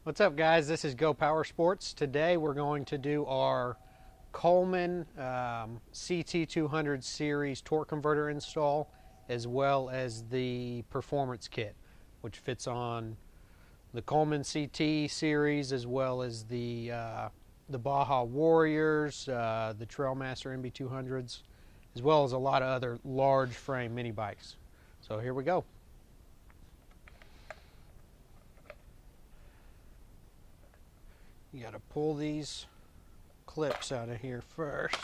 What's up, guys? This is GoPowerSports. Today we're going to do our Coleman CT200 Series torque converter install, as well as the performance kit, which fits on the Coleman CT Series, as well as the Baja Warriors, the Trailmaster MB200s, as well as a lot of other large frame mini bikes. So here we go. You got to pull these clips out of here first.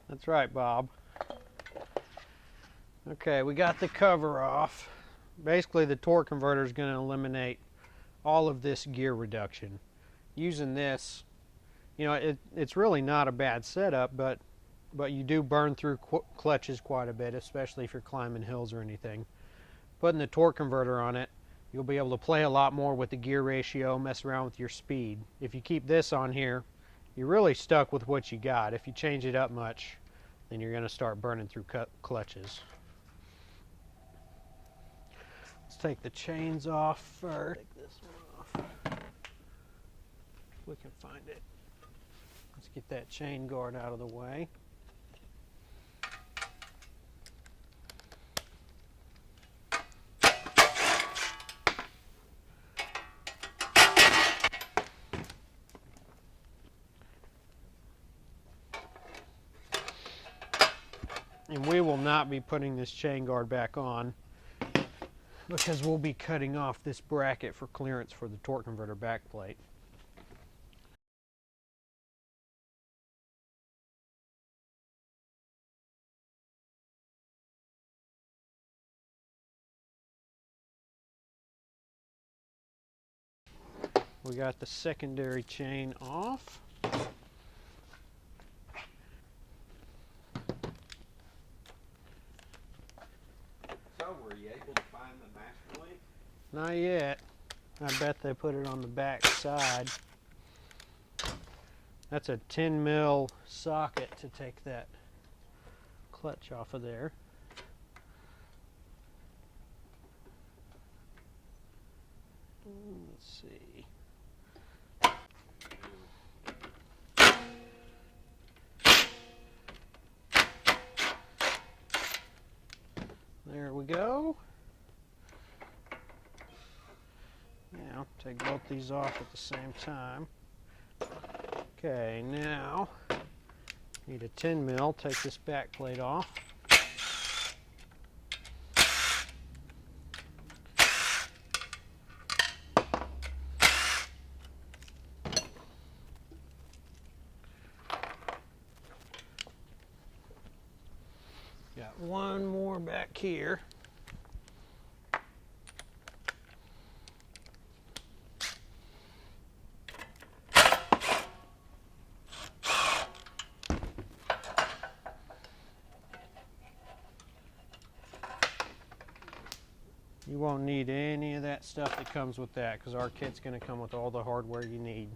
That's right, Bob. Okay, we got the cover off. Basically, the torque converter is going to eliminate all of this gear reduction. Using this, you know, it's really not a bad setup, but you do burn through clutches quite a bit, especially if you're climbing hills or anything. Putting the torque converter on it, you'll be able to play a lot more with the gear ratio, mess around with your speed. If you keep this on here, you're really stuck with what you got. If you change it up much, then you're going to start burning through clutches. Let's take the chains off first. Take this one off, if we can find it. Let's get that chain guard out of the way. And we will not be putting this chain guard back on because we'll be cutting off this bracket for clearance for the torque converter backplate. We got the secondary chain off. So, were you able to find the master link? Not yet. I bet they put it on the back side. That's a 10 mil socket to take that clutch off of there. Let's see. There we go. Now, take both these off at the same time. Okay, now, need a 10 mil. Take this back plate off. Got one more back here. You won't need any of that stuff that comes with that, because our kit's going to come with all the hardware you need.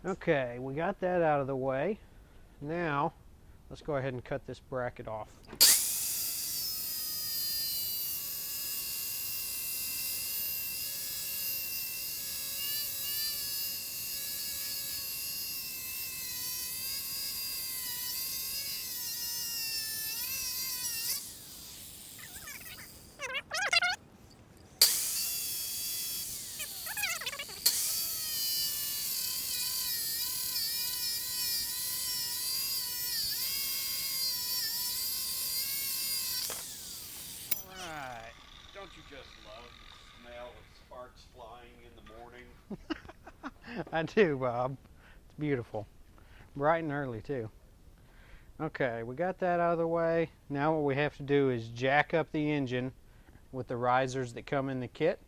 Okay, we got that out of the way. Now, let's go ahead and cut this bracket off. Don't you just love the smell of sparks flying in the morning? I do, Bob. It's beautiful. Bright and early, too. Okay, we got that out of the way. Now what we have to do is jack up the engine with the risers that come in the kit.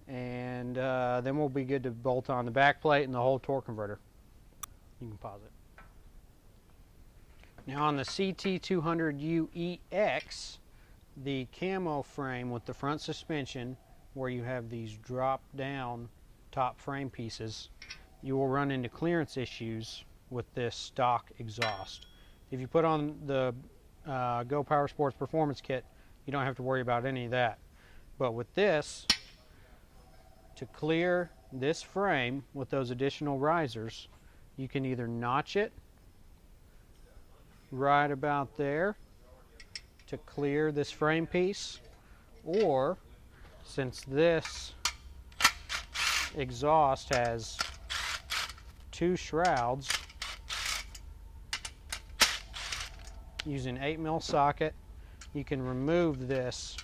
And then we'll be good to bolt on the back plate and the whole torque converter. You can pause it. Now on the CT200UEX, the camo frame with the front suspension, where you have these drop down top frame pieces, you will run into clearance issues with this stock exhaust. If you put on the GoPowerSports Performance Kit, you don't have to worry about any of that. But with this, to clear this frame with those additional risers, you can either notch it right about there to clear this frame piece, or since this exhaust has 2 shrouds, using 8mm socket, you can remove this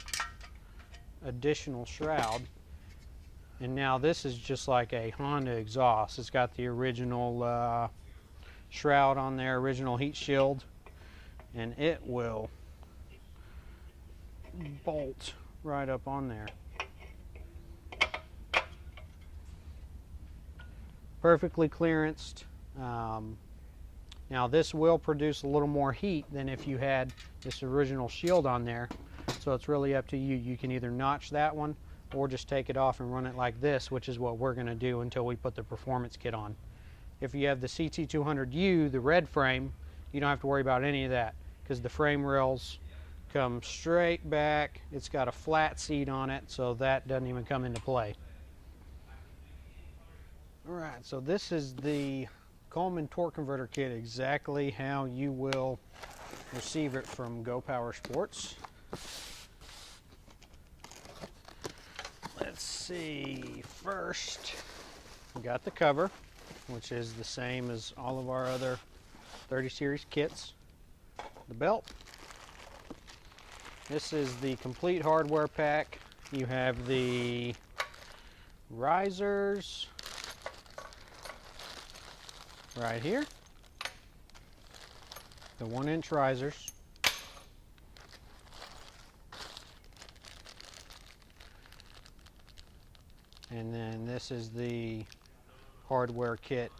additional shroud, and now this is just like a Honda exhaust. It's got the original shroud on there, original heat shield, and it will bolt right up on there. Perfectly clearanced. Now this will produce a little more heat than if you had this original shield on there, so it's really up to you. You can either notch that one or just take it off and run it like this, which is what we're going to do until we put the performance kit on. If you have the CT200U, the red frame, you don't have to worry about any of that, because the frame rails come straight back. It's got a flat seat on it, so that doesn't even come into play. Alright, so this is the Coleman torque converter kit, exactly how you will receive it from GoPowerSports. Let's see, first we got the cover, which is the same as all of our other 30 series kits. The belt. This is the complete hardware pack. You have the risers right here, the 1-inch risers, and then this is the hardware kit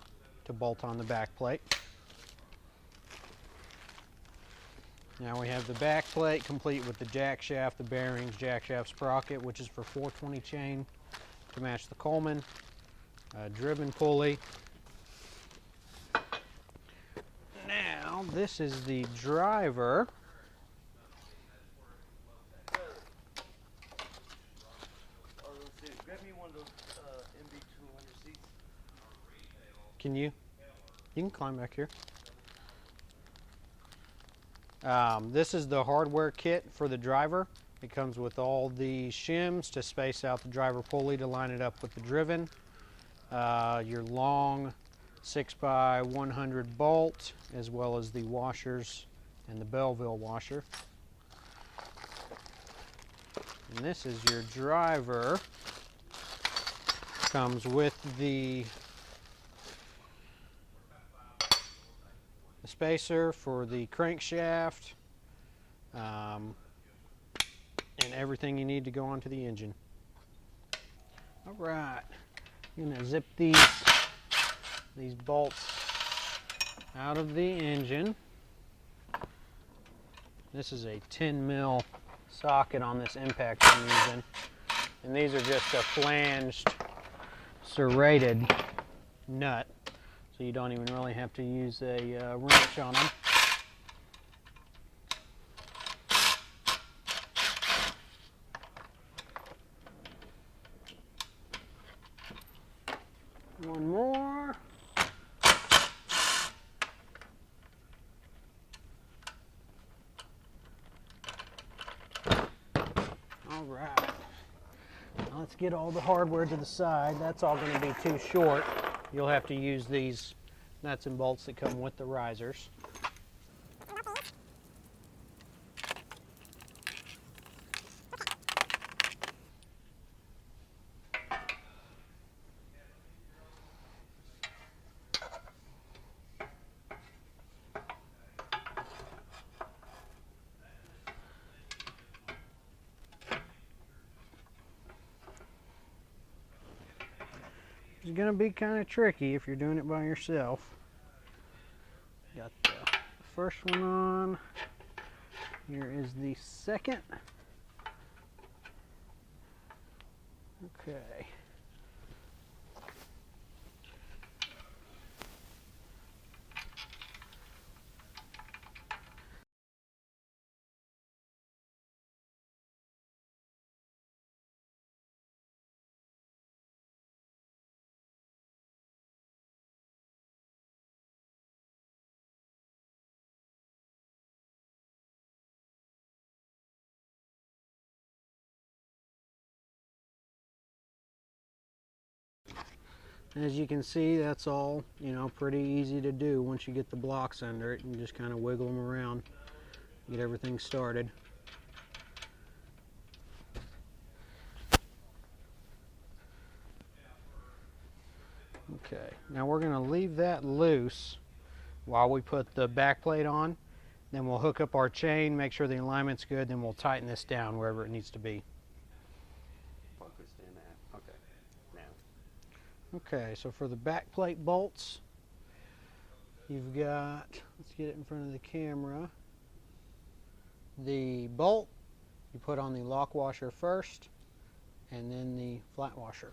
to bolt on the back plate. Now we have the back plate complete with the jack shaft, the bearings, jack shaft sprocket, which is for 420 chain to match the Coleman, driven pulley. Now this is the driver. Grab me one of those MB200 seats. Can you? You can climb back here. This is the hardware kit for the driver. It comes with all the shims to space out the driver pulley to line it up with the driven. Your long 6x100 bolt, as well as the washers and the Belleville washer. And this is your driver. Comes with the spacer for the crankshaft, and everything you need to go onto the engine. All right, I'm gonna zip these bolts out of the engine. This is a 10mm socket on this impact I'm using, and these are just a flanged serrated nut, so you don't even really have to use a wrench on them. One more. All right. Now let's get all the hardware to the side. That's all going to be too short. You'll have to use these nuts and bolts that come with the risers. It's going to be kind of tricky if you're doing it by yourself. Got the first one on. Here is the second. Okay. As you can see, that's all, you know, pretty easy to do once you get the blocks under it. You just kind of wiggle them around, get everything started. Okay, now we're going to leave that loose while we put the back plate on. Then we'll hook up our chain, make sure the alignment's good, then we'll tighten this down wherever it needs to be. Focused in at. Okay. Now. Okay, so for the back plate bolts, you've got, let's get it in front of the camera, the bolt you put on the lock washer first, and then the flat washer.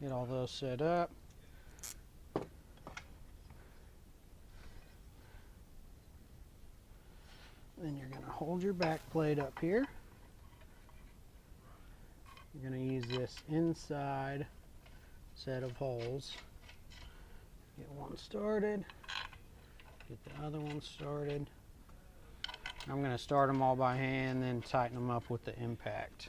Get all those set up. Then you're going to hold your back plate up here. You're going to use this inside set of holes. Get one started. Get the other one started. I'm going to start them all by hand, then tighten them up with the impact.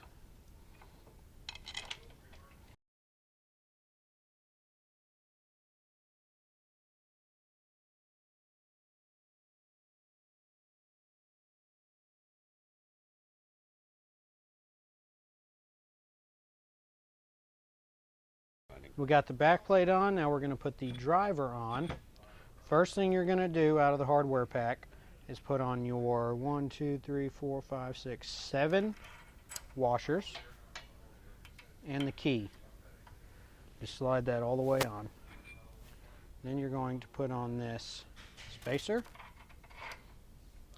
We got the back plate on, now we're going to put the driver on. First thing you're going to do out of the hardware pack is put on your 1, 2, 3, 4, 5, 6, 7 washers and the key. Just slide that all the way on. Then you're going to put on this spacer.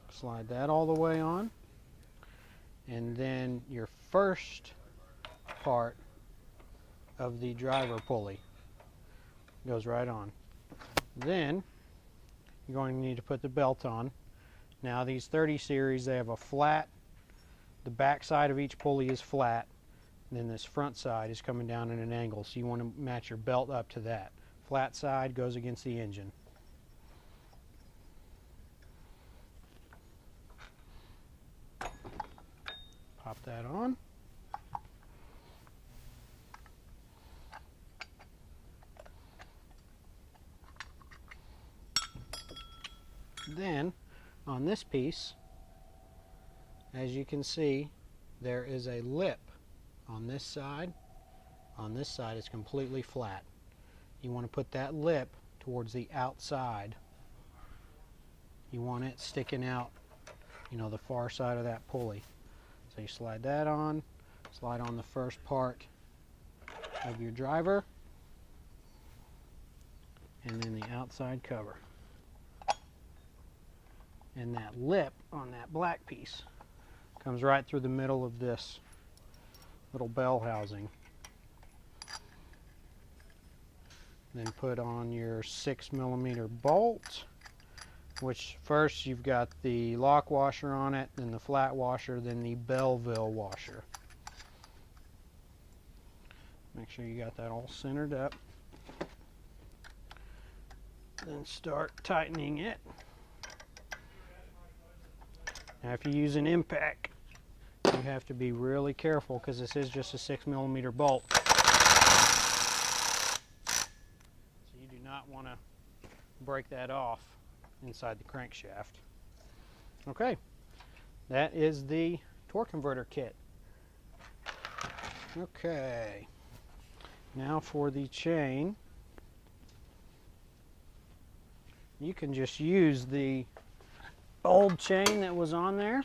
Slide that all the way on. And then your first part of the driver pulley goes right on. Then you're going to need to put the belt on. Now these 30 series, they have a flat, the back side of each pulley is flat, and then this front side is coming down at an angle, so you want to match your belt up to that. Flat side goes against the engine. Pop that on. Then on this piece, as you can see, there is a lip on this side. On this side it's completely flat. You want to put that lip towards the outside. You want it sticking out, you know, the far side of that pulley. So you slide that on, slide on the first part of your driver, and then the outside cover. And that lip on that black piece comes right through the middle of this little bell housing. Then put on your 6mm bolt, which first you've got the lock washer on it, then the flat washer, then the Belleville washer. Make sure you got that all centered up. Then start tightening it. Now if you use an impact, you have to be really careful because this is just a 6mm bolt. So you do not want to break that off inside the crankshaft. Okay, that is the torque converter kit. Okay, now for the chain. You can just use the old chain that was on there.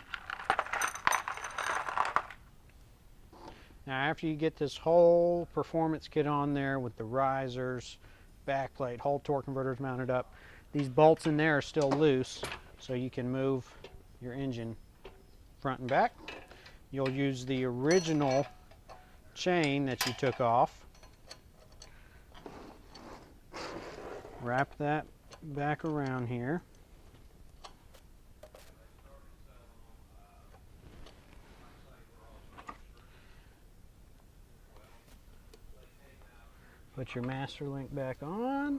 Now after you get this whole performance kit on there with the risers, backplate, whole torque converters mounted up, these bolts in there are still loose, so you can move your engine front and back. You'll use the original chain that you took off, wrap that back around here. Put your master link back on.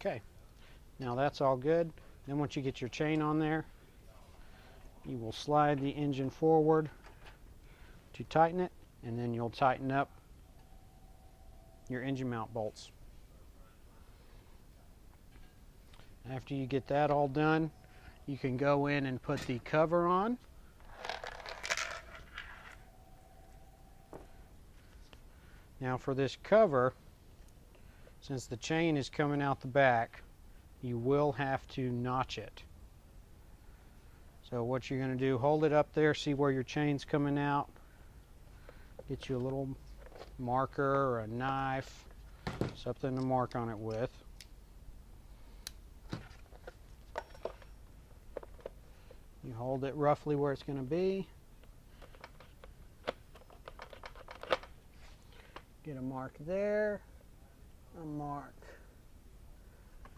Okay, now that's all good. Then once you get your chain on there, you will slide the engine forward to tighten it, and then you'll tighten up your engine mount bolts. After you get that all done, you can go in and put the cover on. Now for this cover, since the chain is coming out the back, you will have to notch it. So what you're going to do, hold it up there, see where your chain's coming out. Get you a little marker or a knife, something to mark on it with. You hold it roughly where it's going to be. Get a mark there, a mark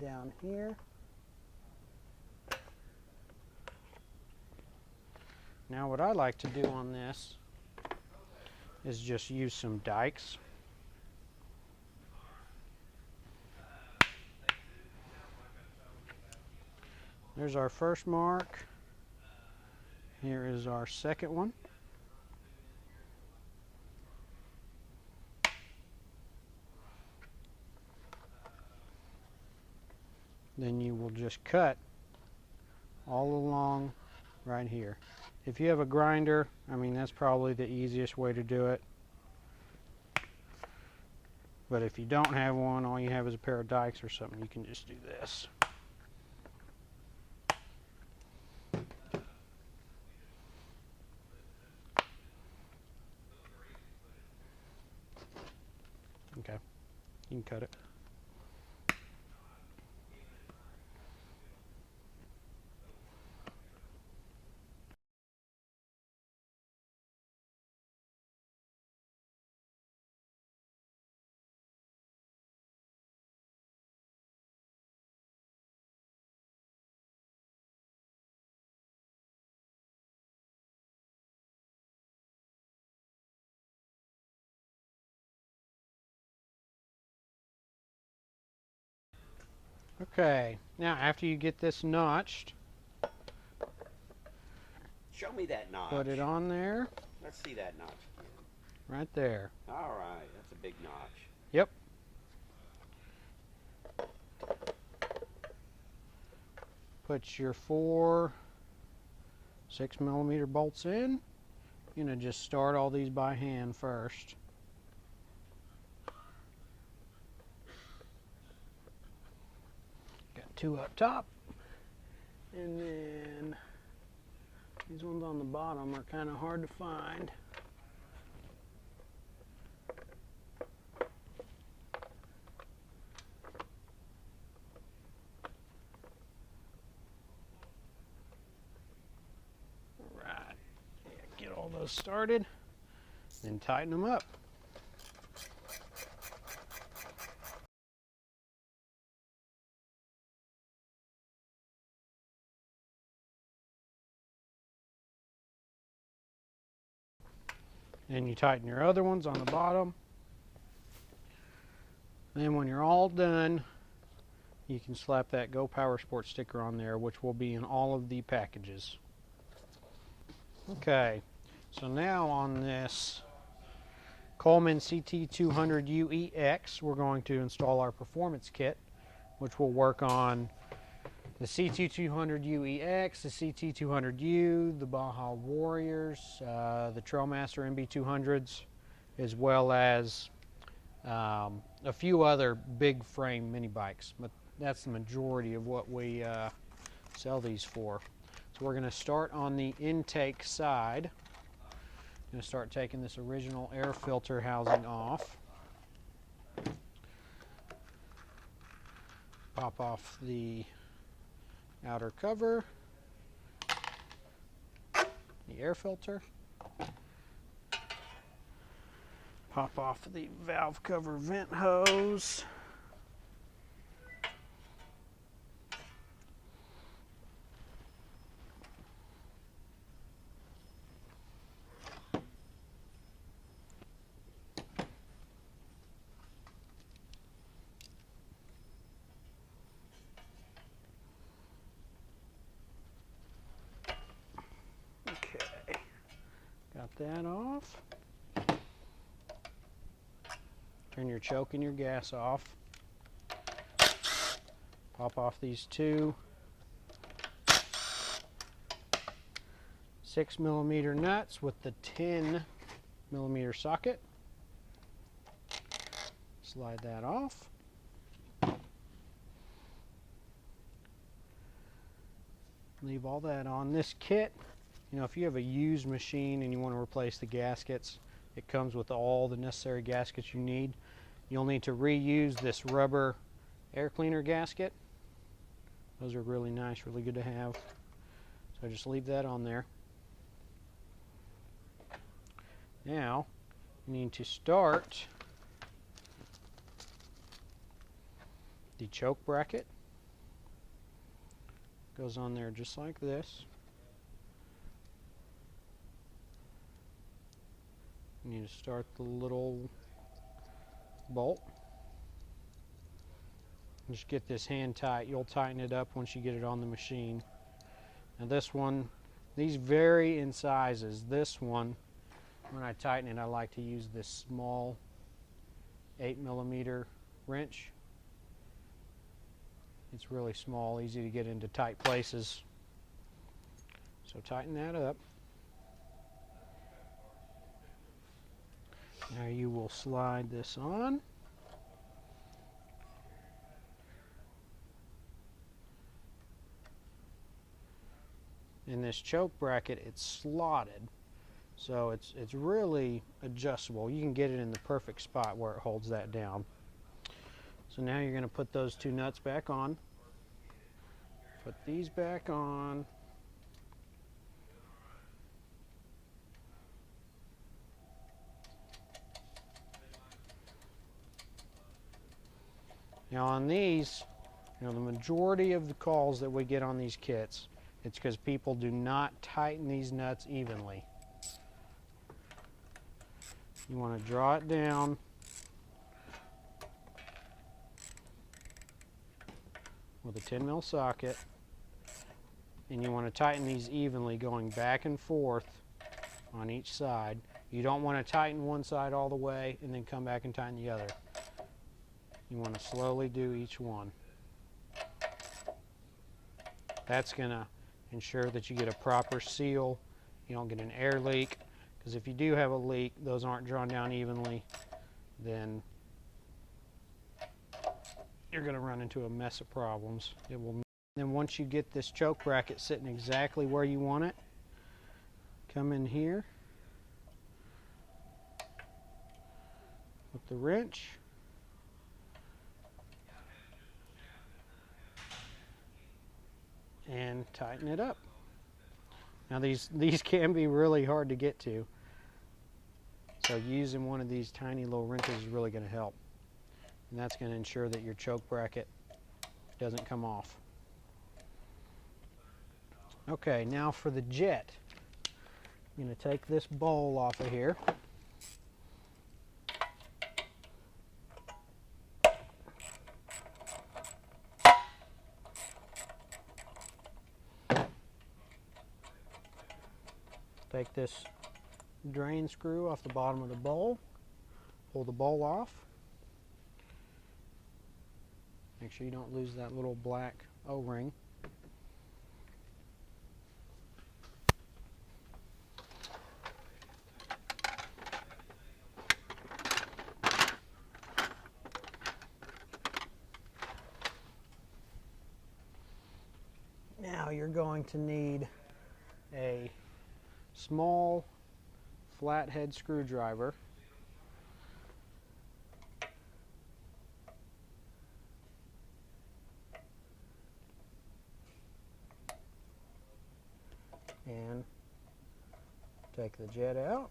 down here. Now what I like to do on this is just use some dikes. There's our first mark. Here is our second one. Then you will just cut all along right here. If you have a grinder, I mean, that's probably the easiest way to do it. But if you don't have one, all you have is a pair of dikes or something, you can just do this. Okay, you can cut it. Okay, now after you get this notched, Show me that notch. put it on there, Let's see that notch. right there. All right, that's a big notch. Yep. Put your 4 6mm bolts in. You're going to just start all these by hand first. Got 2 up top, and then these ones on the bottom are kind of hard to find. Alright, get all those started, then tighten them up. And you tighten your other ones on the bottom. Then when you're all done, you can slap that GoPowerSports sticker on there, which will be in all of the packages. Okay, so now on this Coleman CT200 UEX, we're going to install our performance kit, which will work on the CT200 UEX, the CT200U, the Baja Warriors, the Trailmaster MB200s, as well as a few other big frame mini bikes. But that's the majority of what we sell these for. So we're going to start on the intake side. I'm going to start taking this original air filter housing off. Pop off the outer cover, the air filter, pop off the valve cover vent hose, that off. Turn your choke and your gas off. Pop off these two 6mm nuts with the 10mm socket. Slide that off. Leave all that on. This kit, you know, if you have a used machine and you want to replace the gaskets, it comes with all the necessary gaskets you need. You'll need to reuse this rubber air cleaner gasket. Those are really nice, really good to have. So just leave that on there. Now, you need to start the choke bracket. Goes on there just like this. You need to start the little bolt. Just get this hand tight. You'll tighten it up once you get it on the machine. Now this one, these vary in sizes. This one, when I tighten it, I like to use this small 8mm wrench. It's really small, easy to get into tight places. So tighten that up. Now you will slide this on. In this choke bracket, it's slotted, so it's really adjustable. You can get it in the perfect spot where it holds that down. So now you're going to put those two nuts back on. Put these back on. Now on these, you know, the majority of the calls that we get on these kits, it's because people do not tighten these nuts evenly. You want to draw it down. With a 10mm socket, and you want to tighten these evenly, going back and forth on each side. You don't want to tighten one side all the way and then come back and tighten the other. You want to slowly do each one. That's going to ensure that you get a proper seal. You don't get an air leak, because if you do have a leak, those aren't drawn down evenly, then you're going to run into a mess of problems. It will. Then once you get this choke bracket sitting exactly where you want it, come in here with the wrench and tighten it up. Now these can be really hard to get to, so using one of these tiny little wrenches is really going to help. And that's going to ensure that your choke bracket doesn't come off. Okay, now for the jet. I'm going to take this bowl off of here. Take this drain screw off the bottom of the bowl. Pull the bowl off. Make sure you don't lose that little black O-ring. Now you're going to need a small flathead screwdriver. And take the jet out.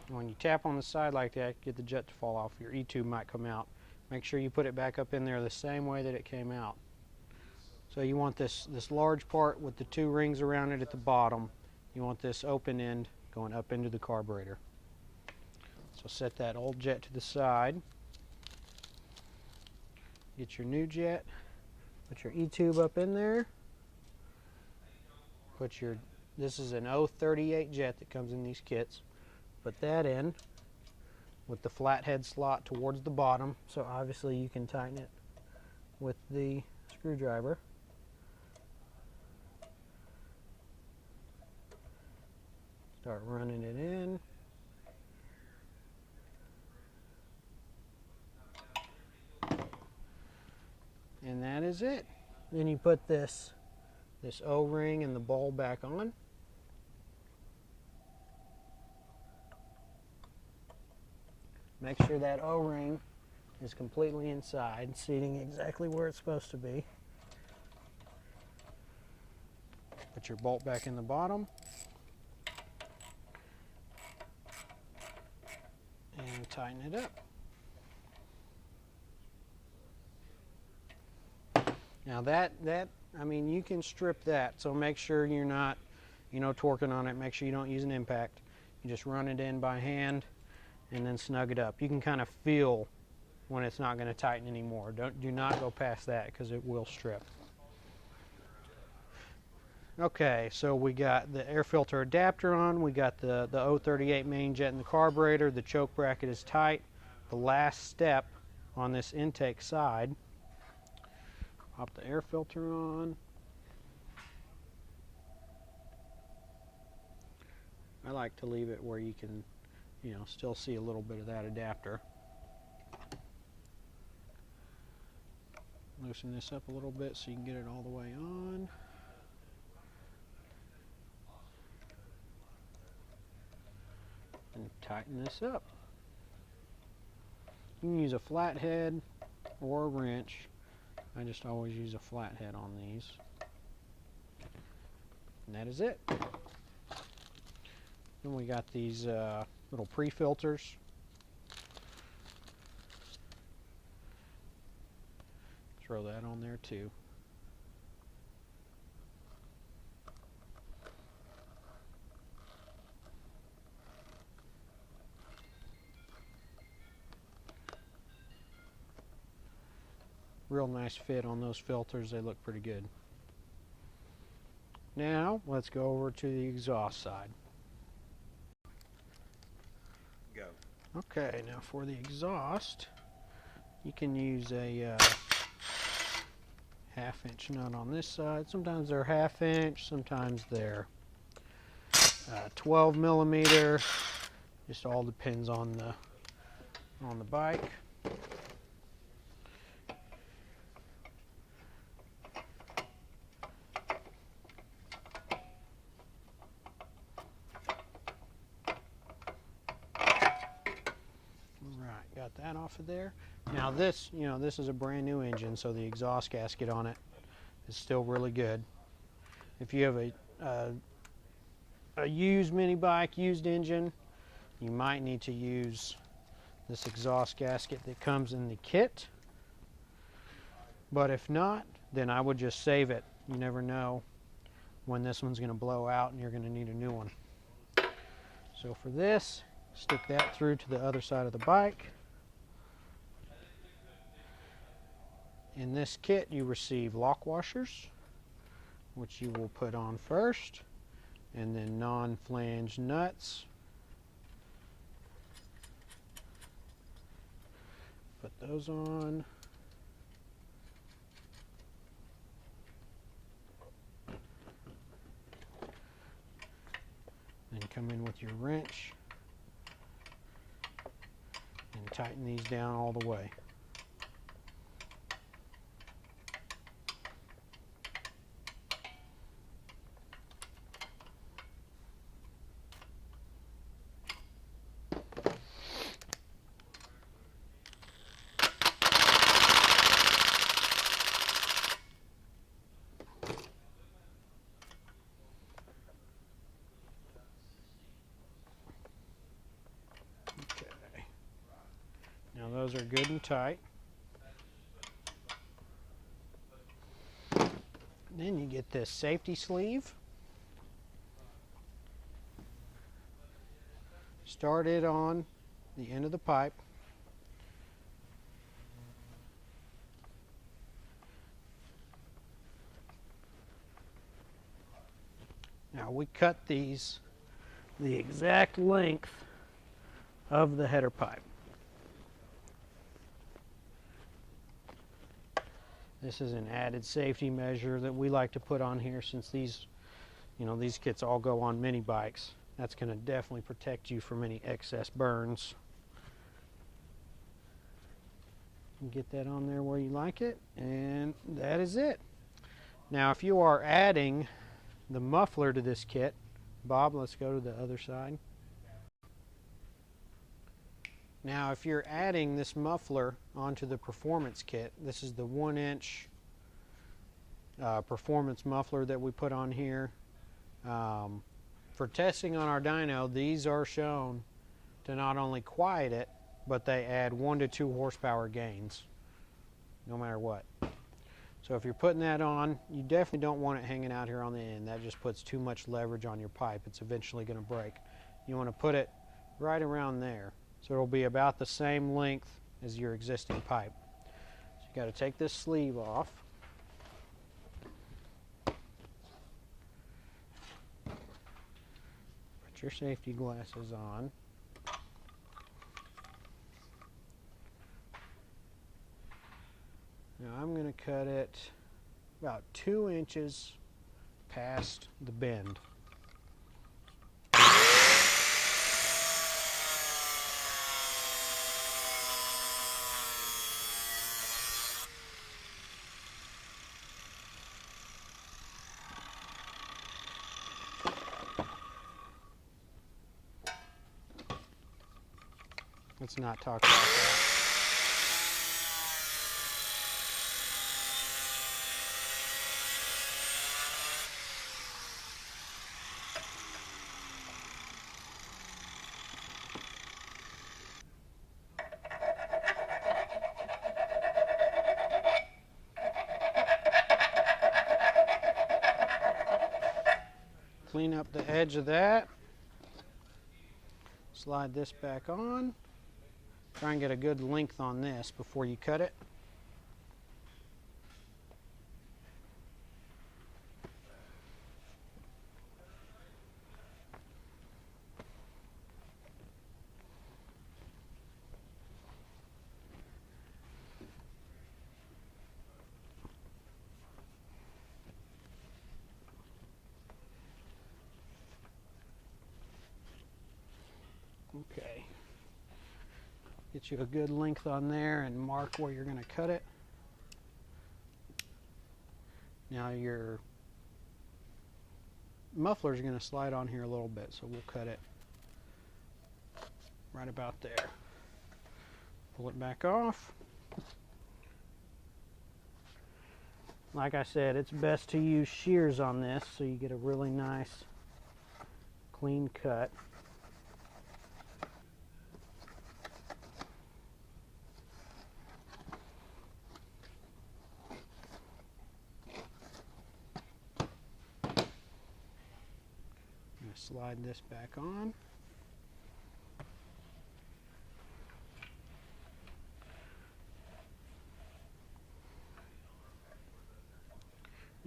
When you tap on the side like that, get the jet to fall off. Your E-tube might come out. Make sure you put it back up in there the same way that it came out. So you want this large part with the two rings around it at the bottom. You want this open end going up into the carburetor. So set that old jet to the side. Get your new jet, Put your E-tube up in there. Put your, this is an 038 jet that comes in these kits. Put that in with the flathead slot towards the bottom, so obviously you can tighten it with the screwdriver. Start running it in. And that is it. Then you put this O-ring and the ball back on. Make sure that O-ring is completely inside, seating exactly where it's supposed to be. Put your bolt back in the bottom. And tighten it up. Now I mean, you can strip that, so make sure you're not, torquing on it. Make sure you don't use an impact. You just run it in by hand and then snug it up. You can kind of feel when it's not going to tighten anymore. Do not go past that because it will strip. Okay, so we got the air filter adapter on. We got the 038 main jet in the carburetor. The choke bracket is tight. The last step on this intake side. Pop the air filter on. I like to leave it where you can, still see a little bit of that adapter. Loosen this up a little bit so you can get it all the way on. And tighten this up. You can use a flathead or a wrench. I just always use a flathead on these. And that is it. Then we got these little pre-filters. Throw that on there too. Real nice fit on those filters. They look pretty good. Now let's go over to the exhaust side. Go. Okay, now for the exhaust, you can use a 1/2" nut on this side. Sometimes they're 1/2", sometimes they're 12mm. Just all depends on the bike. Got that off of there. Now this, this is a brand new engine, so the exhaust gasket on it is still really good. If you have a used mini bike, used engine, you might need to use this exhaust gasket that comes in the kit. But if not, then I would just save it. You never know when this one's going to blow out and you're going to need a new one. So for this, stick that through to the other side of the bike. In this kit, you receive lock washers, which you will put on first, and then non-flange nuts. Put those on. Then come in with your wrench and tighten these down all the way. Now those are good and tight. Then you get this safety sleeve. Start it on the end of the pipe. Now we cut these the exact length of the header pipe. This is an added safety measure that we like to put on here, since these, these kits all go on mini bikes. That's going to definitely protect you from any excess burns. Get that on there where you like it, and that is it. Now if you are adding the muffler to this kit, Bob, let's go to the other side. Now if you're adding this muffler onto the performance kit, this is the 1-inch performance muffler that we put on here. For testing on our dyno, these are shown to not only quiet it, but they add 1 to 2 horsepower gains, no matter what. So if you're putting that on, you definitely don't want it hanging out here on the end. That just puts too much leverage on your pipe. It's eventually going to break. You want to put it right around there, so it'll be about the same length as your existing pipe. So you got to take this sleeve off. Put your safety glasses on. Now I'm going to cut it about 2 inches past the bend. Let's not talk about that. Clean up the edge of that. Slide this back on. Try and get a good length on this before you cut it. Okay. Get you a good length on there and mark where you're going to cut it. Now your muffler is going to slide on here a little bit, so we'll cut it right about there. Pull it back off. Like I said, it's best to use shears on this so you get a really nice clean cut. Slide this back on.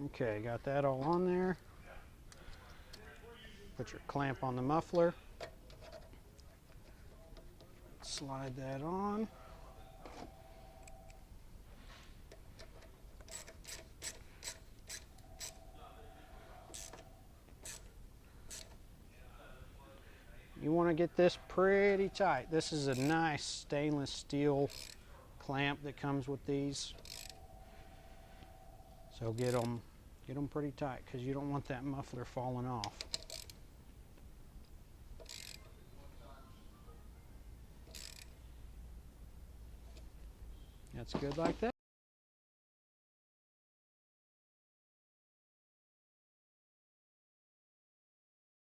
Okay, got that all on there. Put your clamp on the muffler. Slide that on. You want to get this pretty tight. This is a nice stainless steel clamp that comes with these. So get them pretty tight, because you don't want that muffler falling off. That's good like that.